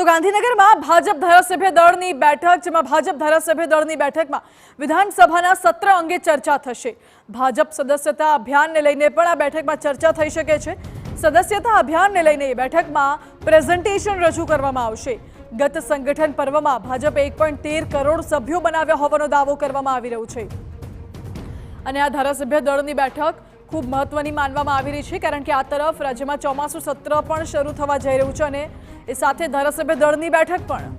તો ગાંધીનગરમાં ભાજપ ધારાસભ્ય દળની બેઠક, જેમાં ભાજપ ધારાસભ્ય દળની બેઠકમાં વિધાનસભાના સત્ર અંગે ચર્ચા થશે। ભાજપ સદસ્યતા અભિયાનને લઈને પણ આ બેઠકમાં ચર્ચા થઈ શકે છે। સદસ્યતા અભિયાનને લઈને બેઠકમાં પ્રેઝન્ટેશન રજૂ કરવામાં આવશે। ગત સંગઠન પર્વમાં ભાજપે 1.13 કરોડ સભ્યો બનાવ્યા હોવાનો દાવો કરવામાં આવી રહ્યો છે અને આ ધારાસભ્ય દળની બેઠક ખૂબ મહત્વની માનવામાં આવી રહી છે, કારણ કે આ તરફ રાજ્યમાં ચોમાસુ સત્ર પણ શરૂ થવા જઈ રહ્યું છે અને એ સાથે ધારાસભ્ય દળની બેઠક પણ।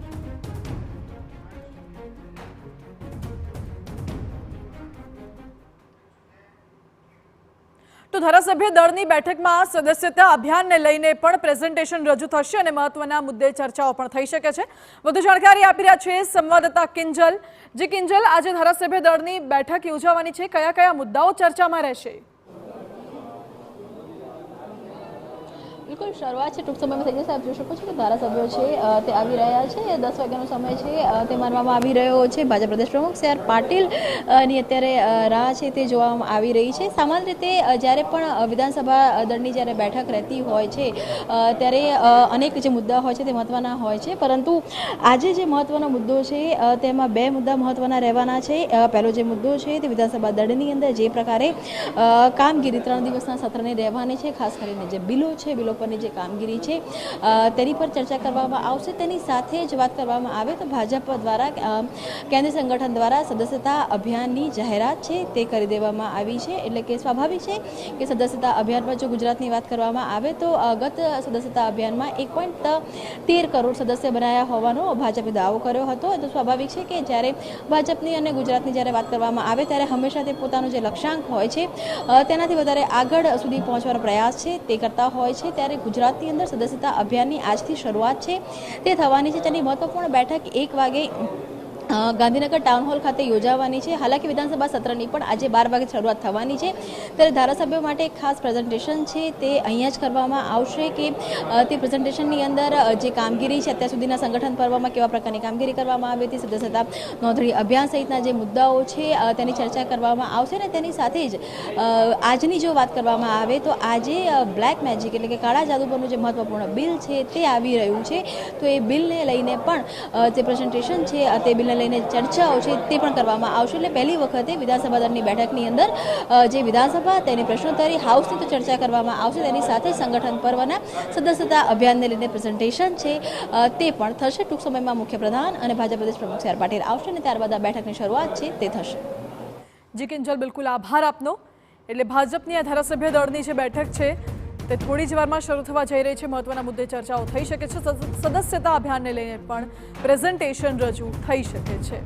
તો ધારાસભ્ય દળની બેઠકમાં સદસ્યતા અભિયાનને લઈને પણ પ્રેઝન્ટેશન રજૂ થશે અને મહત્વના મુદ્દે ચર્ચાઓ પણ થઈ શકે છે। વધુ જાણકારી આપી રહ્યા છે સંવાદદાતા કિંજલ। જે કિંજલ, આજે ધારાસભ્ય દળની બેઠક યોજાવાની છે, કયા કયા મુદ્દાઓ ચર્ચામાં રહેશે? बिल्कुल शुरुआत है टूंक समय में થઈ જશે। આપ જોઈ શકો છો કે ધારાસભ્યો છે તે આવી રહ્યા છે। 10 વાગ્યાનો સમય છે તે માનવામાં આવી રહ્યો છે। ભાજપ પ્રદેશ પ્રમુખ સી આર પાટીલ ની અત્યારે રાહ છે તે જોવામાં આવી રહી છે। સામાન્ય રીતે જ્યારે પણ વિધાનસભા દળની જ્યારે બેઠક રહેતી હોય છે ત્યારે અનેક જે મુદ્દા હોય છે તે મહત્વના હોય છે, પરંતુ આજે જે મહત્વનો મુદ્દો છે તેમાં બે મુદ્દા મહત્વના રહેવાના છે। પહેલો જે મુદ્દો છે તે વિધાનસભા દળની અંદર જે પ્રકારે કામગીરી 3 દિવસના સત્રની રહેવાની છે, ખાસ કરીને જે બિલો છે, બિલો ની જે કામગીરી છે તેની પર ચર્ચા કરવામાં આવશે। તેની સાથે જ વાત કરવામાં આવે તો ભાજપ દ્વારા કેન્દ્રીય સંગઠન દ્વારા સદસ્યતા અભિયાનની જાહેરાત છે તે કરી દેવામાં આવી છે। એટલે કે સ્વાભાવિક છે કે સદસ્યતા અભિયાનમાં જો ગુજરાતની વાત કરવામાં આવે તો ગત સદસ્યતા અભિયાનમાં 1.13 કરોડ સદસ્ય બનાવ્યા હોવાનો ભાજપે દાવો કર્યો હતો। તો સ્વાભાવિક છે કે જ્યારે ભાજપની અને ગુજરાતની જ્યારે વાત કરવામાં આવે ત્યારે હંમેશા તે પોતાનો જે લક્ષ્યાંક હોય છે તેનાથી વધારે આગળ સુધી પહોંચવાનો પ્રયાસ છે તે કરતા હોય છે। ત્યારે ગુજરાતની અંદર સદસ્યતા અભિયાનની આજથી શરૂઆત છે તે થવાની છે, તેની મહત્વપૂર્ણ બેઠક 1 વાગે ગાંધીનગર ટાઉન હોલ ખાતે યોજાવાની છે। હાલાકી વિધાનસભા સત્રની પણ આજે 12 વાગે શરૂઆત થવાની છે, ત્યારે ધારાસભ્યો માટે ખાસ પ્રેઝન્ટેશન છે તે અહીંયા જ કરવામાં આવશે કે તે પ્રેઝન્ટેશનની અંદર જે કામગીરી છે અત્યાર સુધીના સંગઠન પર્વમાં કેવા પ્રકારની કામગીરી કરવામાં આવી હતી, સદસ્યતા નોંધણી અભિયાન સહિતના જે મુદ્દાઓ છે તેની ચર્ચા કરવામાં આવશે। અને તેની સાથે જ આજની જો વાત કરવામાં આવે તો આજે બ્લેક મેજિક એટલે કે કાળા જાદુ પરનું જે મહત્વપૂર્ણ બિલ છે તે આવી રહ્યું છે, તો એ બિલને લઈને પણ જે પ્રેઝન્ટેશન છે તે બિલને લઈને ચર્ચાઓ છે તે પણ કરવામાં આવશે। એટલે પહેલી વખતે વિધાનસભા દળની બેઠકની અંદર જે વિધાનસભા તેની પ્રશ્નોત્તરી હાઉસની તો ચર્ચા કરવામાં આવશે, તેની સાથે સંગઠન પર્વના સદસ્યતા અભિયાનને લઈને પ્રેઝન્ટેશન છે તે પણ થશે। ટૂંક સમયમાં મુખ્યપ્રધાન અને ભાજપ પ્રદેશ પ્રમુખ સી આર પાટીલ આવશે અને ત્યારબાદ આ બેઠકની શરૂઆત છે તે થશે। જી કિંજલ, બિલકુલ આભાર આપનો। એટલે ભાજપની આ ધારાસભ્ય દળની જે બેઠક છે તે થોડી જ વારમાં શરૂ થવા જઈ રહી છે। મહત્વના મુદ્દે ચર્ચાઓ થઈ શકે છે, સદસ્યતા અભિયાનને લઈને પણ પ્રેઝન્ટેશન રજૂ થઈ શકે છે।